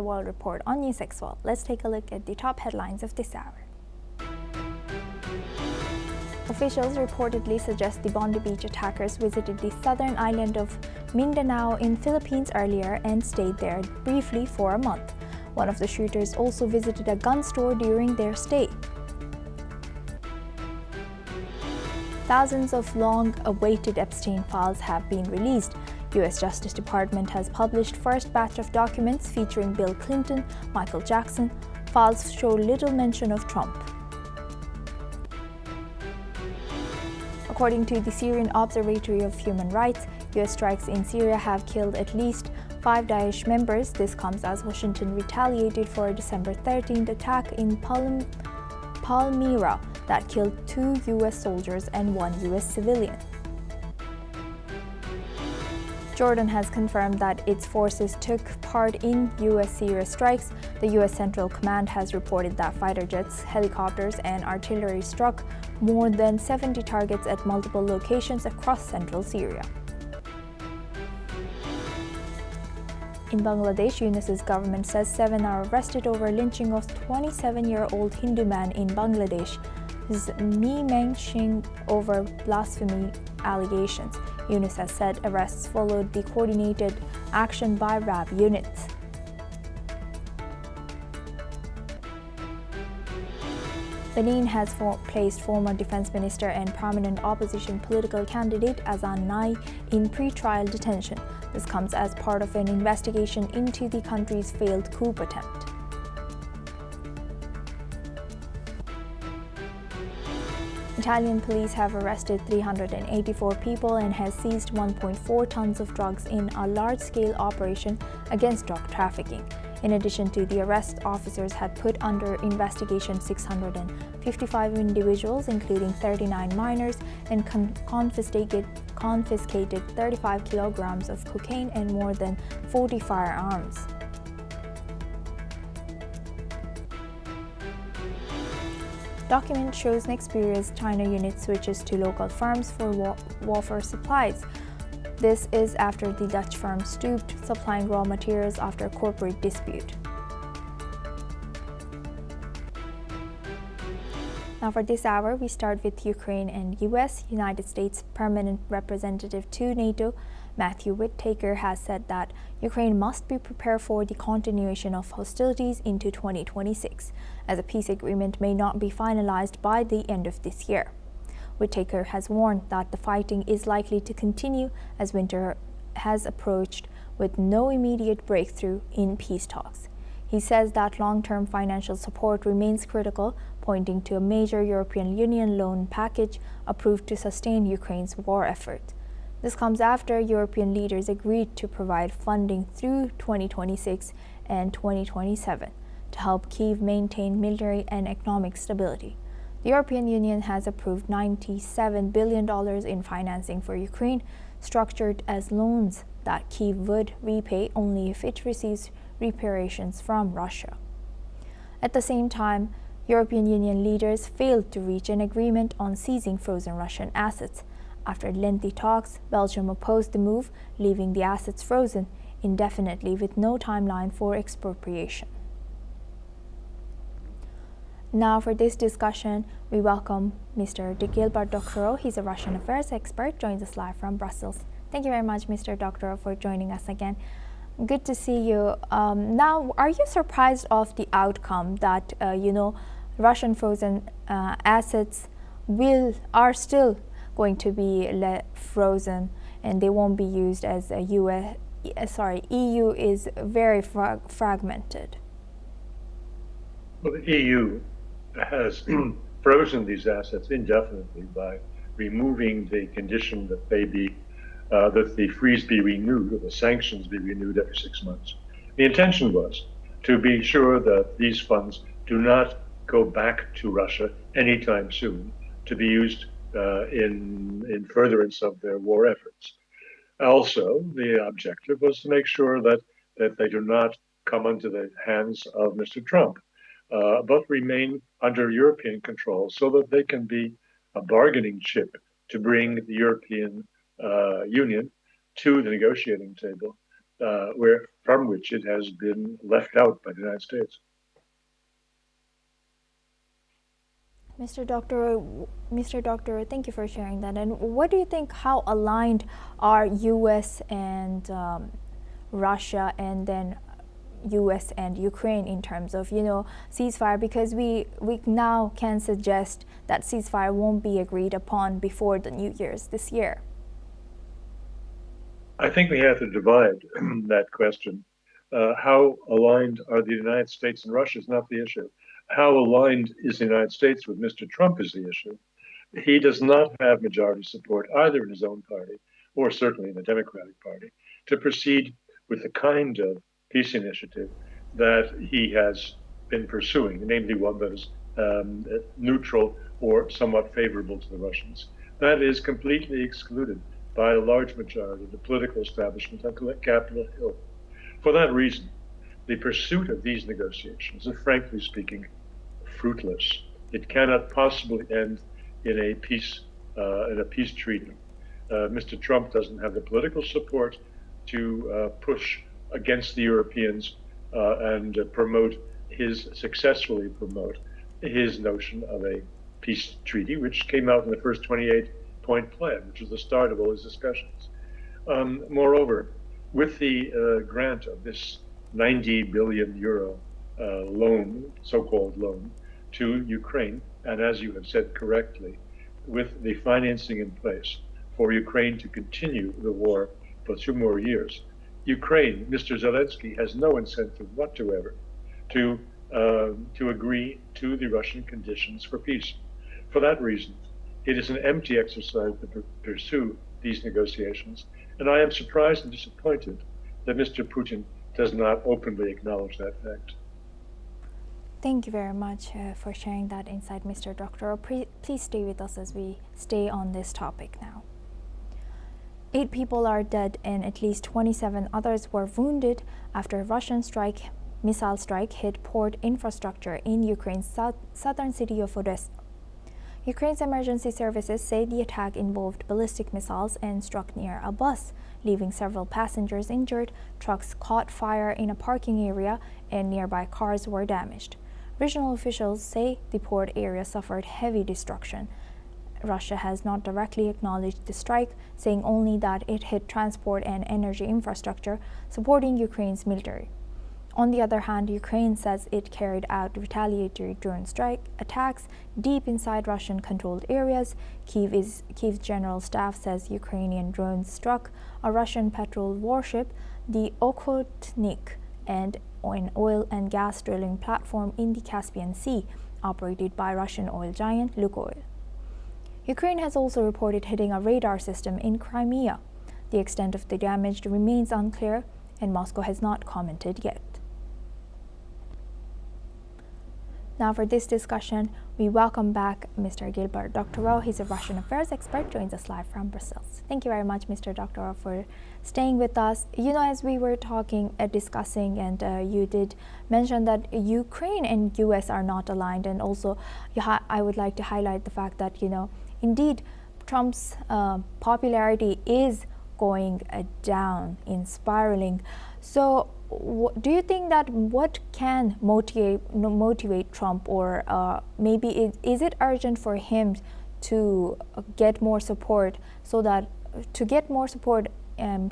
World Report on News XL. Let's take a look at the top headlines of this hour. Officials reportedly suggest the Bondi Beach attackers visited the southern island of Mindanao in Philippines earlier and stayed there briefly for a month. One of the shooters also visited a gun store during their stay. Thousands of long-awaited Epstein files have been released. U.S. Justice Department has published first batch of documents featuring Bill Clinton, Michael Jackson. Files show little mention of Trump. According to the Syrian Observatory of Human Rights, U.S. strikes in Syria have killed at least 5 Daesh members. This comes as Washington retaliated for a December 13th attack in Palmyra that killed 2 U.S. soldiers and 1 U.S. civilian. Jordan has confirmed that its forces took part in U.S.-Syria strikes. The U.S. Central Command has reported that fighter jets, helicopters, and artillery struck more than 70 targets at multiple locations across central Syria. In Bangladesh, UNICEF's government says 7 are arrested over lynching of 27-year-old Hindu man in Bangladesh. His mentioning over blasphemy allegations. UNICEF said arrests followed the coordinated action by RAB units. Benin has placed former defense minister and prominent opposition political candidate Azan Nai in pre-trial detention. This comes as part of an investigation into the country's failed coup attempt. Italian police have arrested 384 people and has seized 1.4 tons of drugs in a large-scale operation against drug trafficking. In addition to the arrest, officers had put under investigation 655 individuals, including 39 minors, and confiscated 35 kilograms of cocaine and more than 40 firearms. Document shows next period's China unit switches to local firms for wafer supplies. This is after the Dutch firm stopped supplying raw materials after a corporate dispute. Now for this hour, we start with Ukraine and US. United States Permanent Representative to NATO, Matthew Whitaker, has said that Ukraine must be prepared for the continuation of hostilities into 2026, as a peace agreement may not be finalized by the end of this year. Whitaker has warned that the fighting is likely to continue as winter has approached with no immediate breakthrough in peace talks. He says that long-term financial support remains critical, pointing to a major European Union loan package approved to sustain Ukraine's war effort. This comes after European leaders agreed to provide funding through 2026 and 2027 to help Kyiv maintain military and economic stability. The European Union has approved $97 billion in financing for Ukraine, structured as loans that Kyiv would repay only if it receives reparations from Russia. At the same time, European Union leaders failed to reach an agreement on seizing frozen Russian assets. After lengthy talks, Belgium opposed the move, leaving the assets frozen indefinitely with no timeline for expropriation. Now for this discussion, we welcome Mr. Gilbert Doctorow. He's a Russian affairs expert, joins us live from Brussels. Thank you very much, Mr. Doctorow, for joining us again. Good to see you. Now, are you surprised of the outcome that, Russian frozen assets are still going to be frozen and they won't be used as a EU is very fragmented? Well, the EU has frozen these assets indefinitely by removing the condition that that the freeze be renewed or the sanctions be renewed every 6 months. The intention was to be sure that these funds do not go back to Russia anytime soon to be used in furtherance of their war efforts. Also, the objective was to make sure that they do not come into the hands of Mr. Trump, but remain under European control so that they can be a bargaining chip to bring the European Union to the negotiating table from which it has been left out by the United States. Mr. Doctor, thank you for sharing that. And what do you think? How aligned are U.S. and Russia, and then U.S. and Ukraine in terms of ceasefire? Because we now can suggest that ceasefire won't be agreed upon before the New Year's this year. I think we have to divide that question. How aligned are the United States and Russia is not the issue. How aligned is the United States with Mr. Trump is the issue. He does not have majority support either in his own party or certainly in the Democratic Party to proceed with the kind of peace initiative that he has been pursuing, namely one that is neutral or somewhat favorable to the Russians. That is completely excluded by a large majority of the political establishment on Capitol Hill. For that reason, the pursuit of these negotiations is, frankly speaking, fruitless. It cannot possibly end in a peace treaty. Mr. Trump doesn't have the political support to push against the Europeans and successfully promote his notion of a peace treaty, which came out in the first 28-point plan, which was the start of all these discussions. Moreover, with the grant of this 90 billion euro loan, so-called loan, to Ukraine, and as you have said correctly, with the financing in place for Ukraine to continue the war for 2 more years, Ukraine, Mr. Zelensky, has no incentive whatsoever to agree to the Russian conditions for peace. For that reason, it is an empty exercise to pursue these negotiations, and I am surprised and disappointed that Mr. Putin does not openly acknowledge that fact. Thank you very much for sharing that insight, Mr. Doctor. Please stay with us as we stay on this topic now. 8 people are dead and at least 27 others were wounded after a Russian missile strike hit port infrastructure in Ukraine's southern city of Odessa. Ukraine's emergency services say the attack involved ballistic missiles and struck near a bus, leaving several passengers injured. Trucks caught fire in a parking area and nearby cars were damaged. Regional officials say the port area suffered heavy destruction. Russia has not directly acknowledged the strike, saying only that it hit transport and energy infrastructure, supporting Ukraine's military. On the other hand, Ukraine says it carried out retaliatory drone strike attacks deep inside Russian-controlled areas. Kyiv's general staff says Ukrainian drones struck a Russian petrol warship, the Okhotnik, and an oil and gas drilling platform in the Caspian Sea, operated by Russian oil giant Lukoil. Ukraine has also reported hitting a radar system in Crimea. The extent of the damage remains unclear, and Moscow has not commented yet. Now for this discussion, we welcome back Mr. Gilbert Doctorow. He's a Russian affairs expert, joins us live from Brussels. Thank you very much, Mr. Doctorow, for staying with us. As we were discussing, and you did mention that Ukraine and US are not aligned, and also I would like to highlight the fact that, indeed, Trump's popularity is going down, spiraling. So do you think that what can motivate Trump, or maybe is it urgent for him to get more support, so that to get more support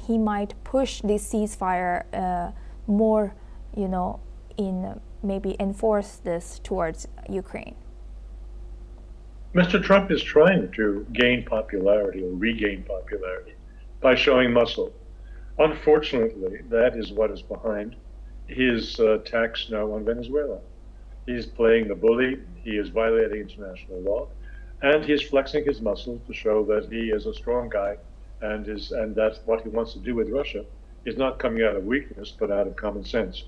he might push this ceasefire more, maybe enforce this towards Ukraine? Mr. Trump is trying to gain popularity or regain popularity by showing muscle. Unfortunately, that is what is behind his attacks now on Venezuela. He's playing the bully, he is violating international law, and he is flexing his muscles to show that he is a strong guy, and that what he wants to do with Russia is not coming out of weakness, but out of common sense.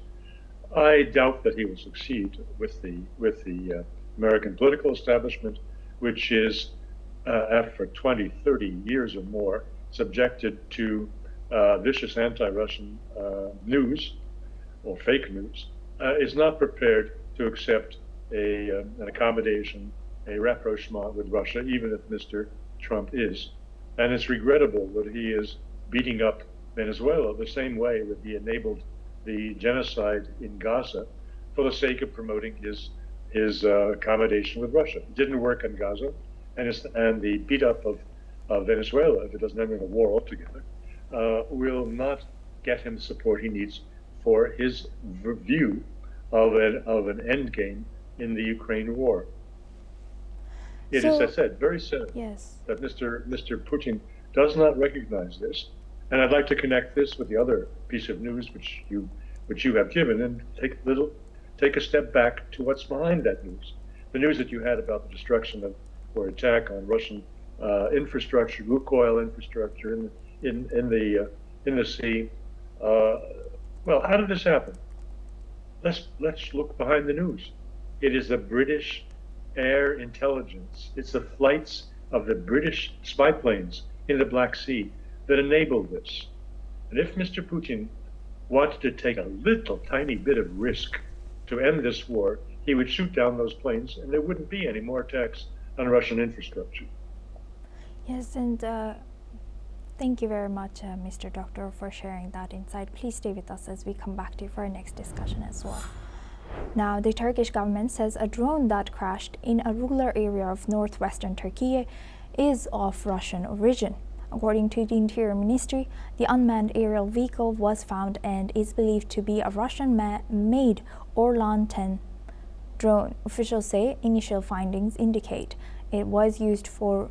I doubt that he will succeed with the American political establishment, which is, after 20, 30 years or more, subjected to vicious anti-Russian news or fake news, is not prepared to accept an accommodation, a rapprochement with Russia, even if Mr. Trump is. And it's regrettable that he is beating up Venezuela the same way that he enabled the genocide in Gaza for the sake of promoting his accommodation with Russia. It didn't work in Gaza, and the beat up of Venezuela, if it doesn't end in a war altogether, will not get him the support he needs for his view of an end game in the Ukraine war. It is, I said, very sad that Mr. Putin does not recognize this, and I'd like to connect this with the other piece of news which you have given, and take a step back to what's behind that news. The news that you had about the destruction of or attack on Russian infrastructure, Lukoil infrastructure in the sea. Well, how did this happen? Let's look behind the news. It is the British air intelligence. It's the flights of the British spy planes in the Black Sea that enabled this. And if Mr. Putin wanted to take a little tiny bit of risk to end this war, he would shoot down those planes and there wouldn't be any more attacks on Russian infrastructure. Yes, and thank you very much, Mr. Doctor, for sharing that insight. Please stay with us as we come back to you for our next discussion as well. Now, the Turkish government says a drone that crashed in a rural area of northwestern Turkey is of Russian origin. According to the Interior Ministry, the unmanned aerial vehicle was found and is believed to be a Russian-made Orlan-10 drone. Officials say initial findings indicate it was used for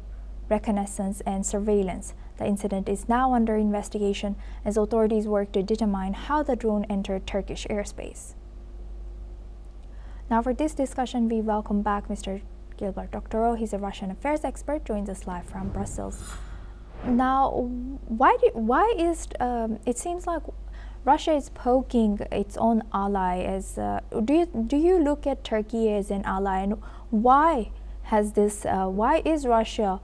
reconnaissance and surveillance. The incident is now under investigation as authorities work to determine how the drone entered Turkish airspace. Now for this discussion, we welcome back Mr. Gilbert Doctorow. He's a Russian affairs expert, joins us live from Brussels. Now, why is it seems like Russia is poking its own ally as do you look at Turkey as an ally, and why is Russia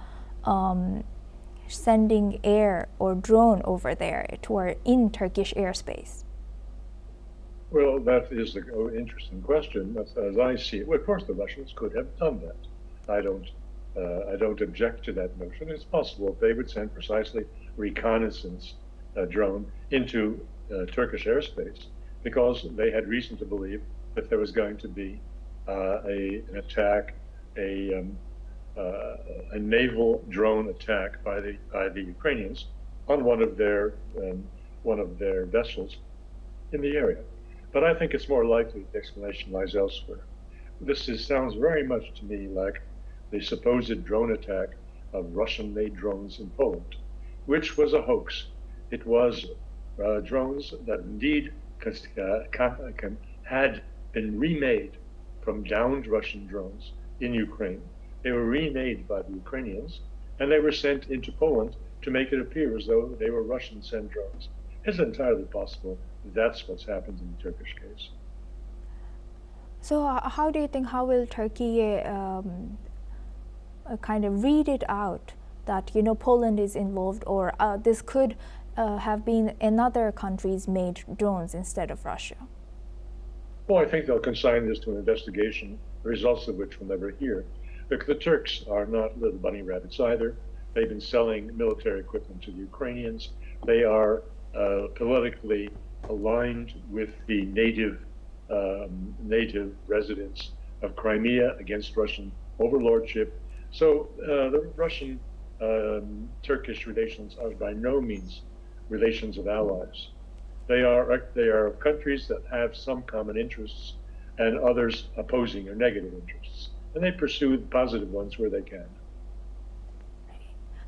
sending air or drone over there in Turkish airspace? Well, that is an interesting question. As I see it, well, of course the Russians could have done that. I don't object to that notion. It's possible they would send precisely reconnaissance drone into Turkish airspace because they had reason to believe that there was going to be an attack, a naval drone attack by the Ukrainians on one of their vessels in the area. But I think it's more likely the explanation lies elsewhere. This sounds very much to me like the supposed drone attack of Russian-made drones in Poland, which was a hoax. It was drones that indeed had been remade from downed Russian drones in Ukraine. They were remade by the Ukrainians, and they were sent into Poland to make it appear as though they were Russian-sent drones. It's entirely possible that's what's happened in the Turkish case. So how do you think, how will Turkey kind of read it out that, Poland is involved, or this could have been another country's made drones instead of Russia? Well, I think they'll consign this to an investigation, the results of which we'll never hear. Look, the Turks are not little bunny rabbits either. They've been selling military equipment to the Ukrainians. They are politically aligned with the native residents of Crimea against Russian overlordship. So the Russian-Turkish relations are by no means relations of allies. They are countries that have some common interests and others opposing or negative interests, and they pursue the positive ones where they can.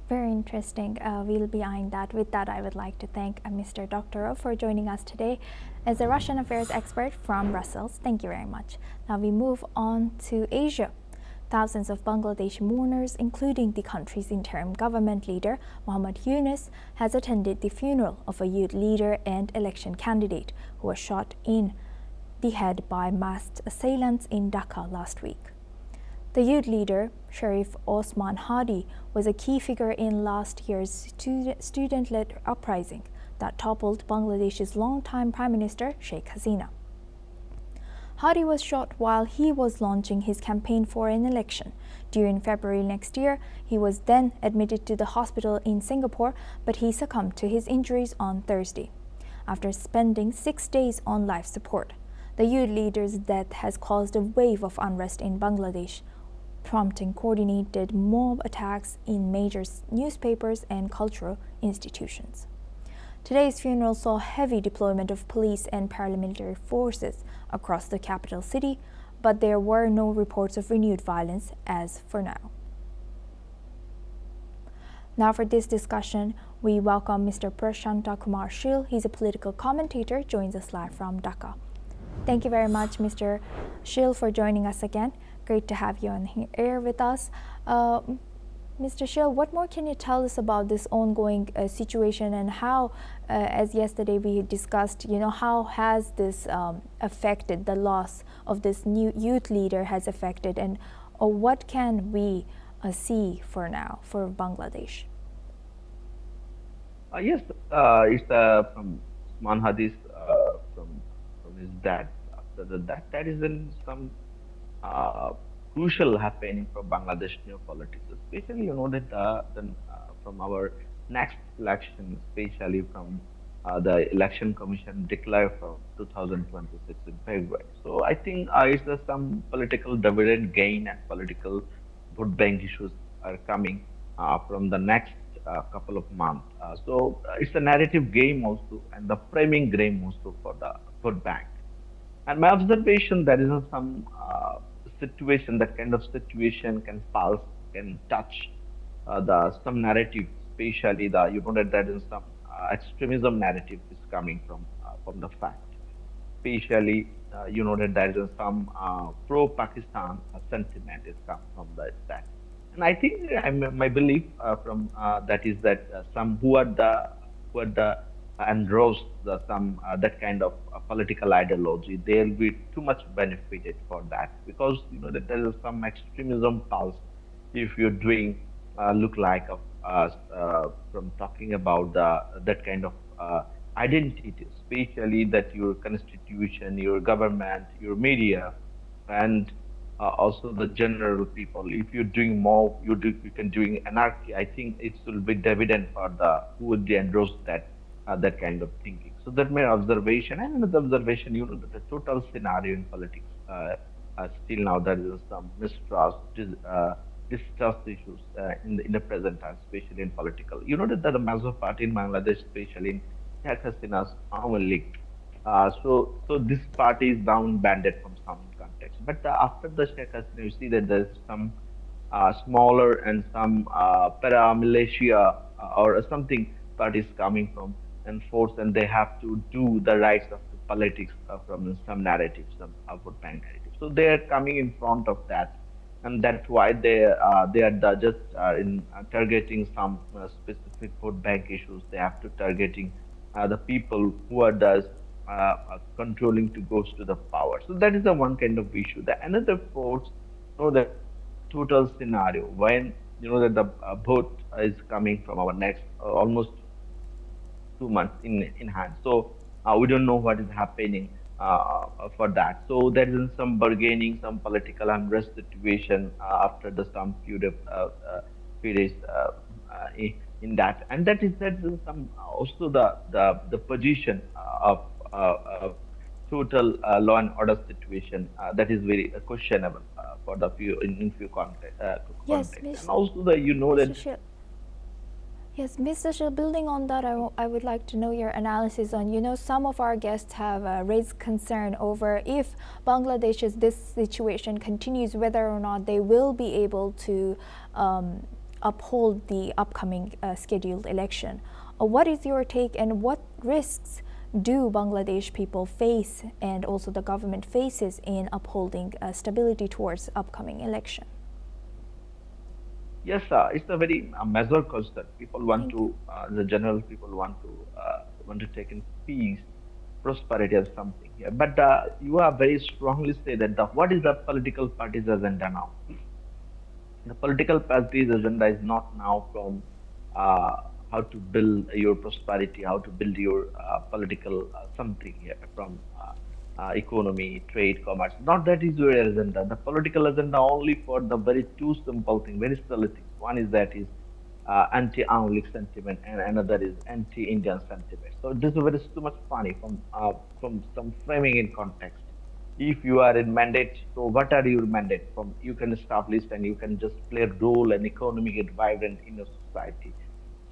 Very interesting. We'll be eyeing that. With that, I would like to thank Mr. Doctorow for joining us today as a Russian affairs expert from Brussels. Thank you very much. Now we move on to Asia. Thousands of Bangladeshi mourners, including the country's interim government leader, Muhammad Yunus, has attended the funeral of a youth leader and election candidate who was shot in the head by masked assailants in Dhaka last week. The youth leader, Sharif Osman Hadi, was a key figure in last year's student-led uprising that toppled Bangladesh's longtime Prime Minister Sheikh Hasina. Hadi was shot while he was launching his campaign for an election. During February next year, he was then admitted to the hospital in Singapore, but he succumbed to his injuries on Thursday after spending 6 days on life support. The youth leader's death has caused a wave of unrest in Bangladesh, prompting coordinated mob attacks in major newspapers and cultural institutions. Today's funeral saw heavy deployment of police and paramilitary forces across the capital city, but there were no reports of renewed violence as for now. Now for this discussion, we welcome Mr. Prashanta Kumar Shil. He's a political commentator, joins us live from Dhaka. Thank you very much, Mr. Shil, for joining us again. Great to have you on the air with us. Mr. Shil, what more can you tell us about this ongoing situation and how, as yesterday we discussed, how has this affected the loss of this new youth leader has affected, and what can we see for now for Bangladesh? Yes, it's from Usman Hadi's from his dad. After that is in some crucial happening for Bangladesh new politics, especially that from our next election, especially from the election commission declared for 2026 in February. So I think it's some political dividend gain and political vote bank issues are coming from the next couple of months. So it's a narrative game also and the framing game also for the vote bank. And my observation, there is some situation, that kind of situation can pulse, can touch some narrative, especially that there is some extremism narrative is coming from the fact. Especially, that there is some pro-Pakistan sentiment is come from that. And I think my belief from that is that some who are the engrossed some that kind of political ideology, they'll be too much benefited for that, because that there is some extremism pulse if you're doing look like from talking about that kind of identity, especially that your constitution, your government, your media, and also the general people. If you're doing more, you can doing anarchy. I think it will be dividend for the who would endorse that kind of thinking. So that my observation, and another observation, that the total scenario in politics, still now there is some mistrust, distrust issues in the present time, especially in political. That the major party in Bangladesh, especially in Sheikh Hasina's Awami League. So this party is down banded from some context. But after the Sheikh Hasina, you see that there's some smaller and some paramilitia or something parties coming from and force, and they have to do the rights of the politics from some narratives, some vote bank narratives. So they are coming in front of that, and that's why they are just in targeting some specific vote bank issues. They have to targeting the people who are thus controlling to goes to the power. So that is the one kind of issue. The another force, the total scenario when that the vote is coming from our next almost 2 months in hand. So we don't know what is happening for that. So there is some bargaining, some political unrest situation after the some few days in that, and that is some also the position of total law and order situation that is very questionable for the few in few context. Yes, And also that. Yes, Mr. Shil, building on that, I would like to know your analysis on, some of our guests have raised concern over if Bangladesh's this situation continues, whether or not they will be able to uphold the upcoming scheduled election. What is your take, and what risks do Bangladesh people face and also the government faces in upholding stability towards upcoming election? Yes, it's a very major concern. People want to, the general people want to take in peace, prosperity, or something here. But you have very strongly said that what is the political party's agenda now? The political party's agenda is not now from how to build your prosperity, how to build your political something here from economy, trade, commerce. Not that is your agenda. The political agenda only for the very two simple things, very silly things. One is that is anti-Anglik sentiment, and another is anti-Indian sentiment. So this is very too much funny from some framing in context. If you are in mandate, so what are your mandate? From you can establish and you can just play a role and economy get vibrant in a society.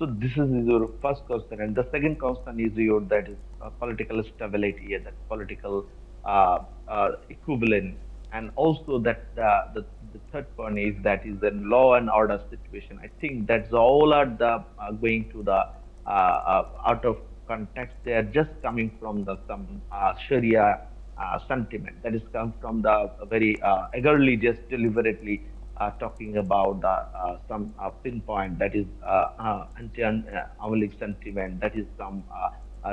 So this is your first concern, and the second concern is your that is political stability and that political equivalent, and also that the third one is that is the law and order situation. I think that's all are the going to the out of context. They are just coming from the some Sharia sentiment that is come from the very eagerly, just deliberately talking about the some pinpoint that is anti-Awalik sentiment, that is some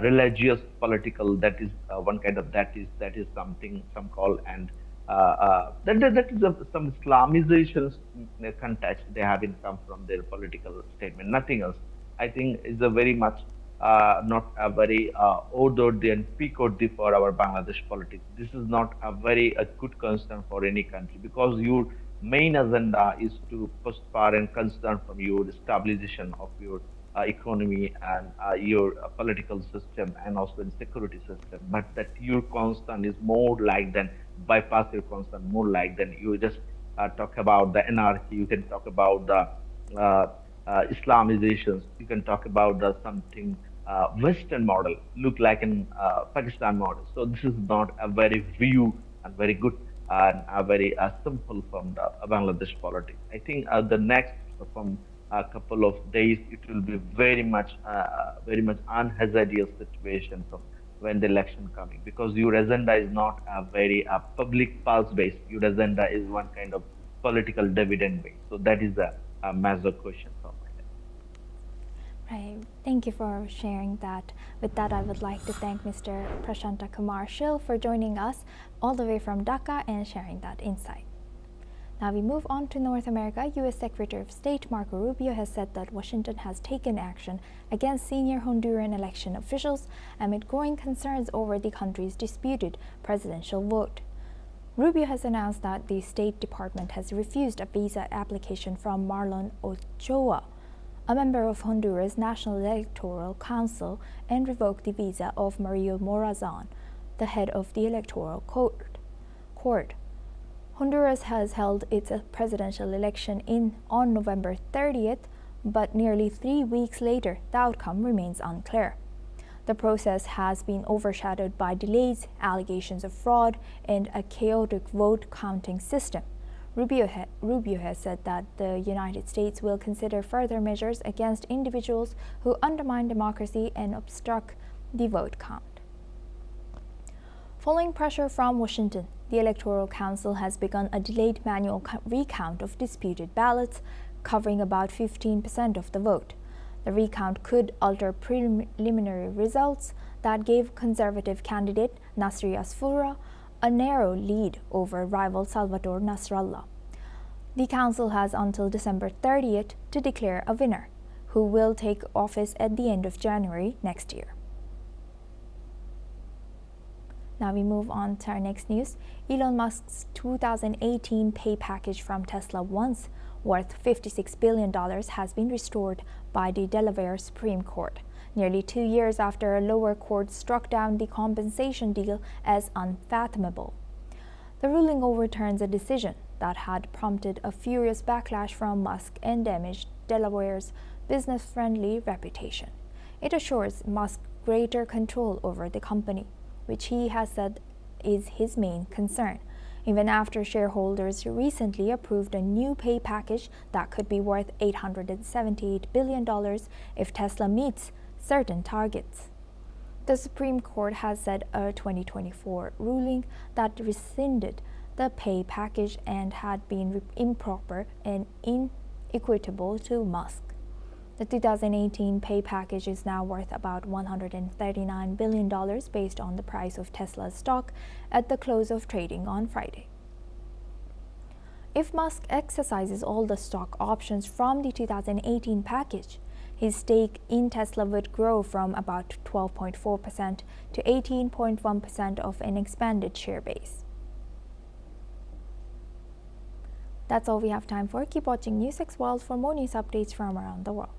religious political, that is one kind of that is something some call, and that is some Islamization context they have in come from their political statement, nothing else. I think is a very much not a very orderly and peacocky for our Bangladesh politics. This is not a very a good concern for any country, because your main agenda is to prosper and concern from your stabilization of your economy and your political system and also in security system. But that your concern is more like than bypass your concern, more like than you just talk about the anarchy. You can talk about the Islamizations. You can talk about the something Western model, look like an Pakistan model. So this is not a very view and very good and a very simple from the Bangladesh politics. I think the next from a couple of days it will be very much unhazardous situation from when the election coming, because your agenda is not a very public pulse based. Your agenda is one kind of political dividend based. So that is a major question from my end. Right. Thank you for sharing that. With that, I would like to thank Mr. Prashanta Kumar Shil for joining us all the way from Dhaka and sharing that insight. Now we move on to North America. U.S. Secretary of State Marco Rubio has said that Washington has taken action against senior Honduran election officials amid growing concerns over the country's disputed presidential vote. Rubio has announced that the State Department has refused a visa application from Marlon Ochoa, a member of Honduras' National Electoral Council, and revoked the visa of Mario Morazan, the head of the Electoral Court. Honduras has held its presidential election on November 30th, but nearly 3 weeks later, the outcome remains unclear. The process has been overshadowed by delays, allegations of fraud, and a chaotic vote counting system. Rubio has said that the United States will consider further measures against individuals who undermine democracy and obstruct the vote count. Following pressure from Washington, the Electoral Council has begun a delayed manual recount of disputed ballots, covering about 15% of the vote. The recount could alter preliminary results that gave conservative candidate Nasri Asfoura a narrow lead over rival Salvador Nasrallah. The council has until December 30th to declare a winner, who will take office at the end of January next year. Now we move on to our next news. Elon Musk's 2018 pay package from Tesla, once worth $56 billion, has been restored by the Delaware Supreme Court, nearly 2 years after a lower court struck down the compensation deal as unfathomable. The ruling overturns a decision that had prompted a furious backlash from Musk and damaged Delaware's business-friendly reputation. It assures Musk greater control over the company, which he has said is his main concern, even after shareholders recently approved a new pay package that could be worth $878 billion if Tesla meets certain targets. The Supreme Court has said a 2024 ruling that rescinded the pay package and had been improper and inequitable to Musk. The 2018 pay package is now worth about $139 billion based on the price of Tesla's stock at the close of trading on Friday. If Musk exercises all the stock options from the 2018 package, His stake in Tesla would grow from about 12.4% to 18.1% of an expanded share base. That's all we have time for. Keep watching News 6 World for more news updates from around the world.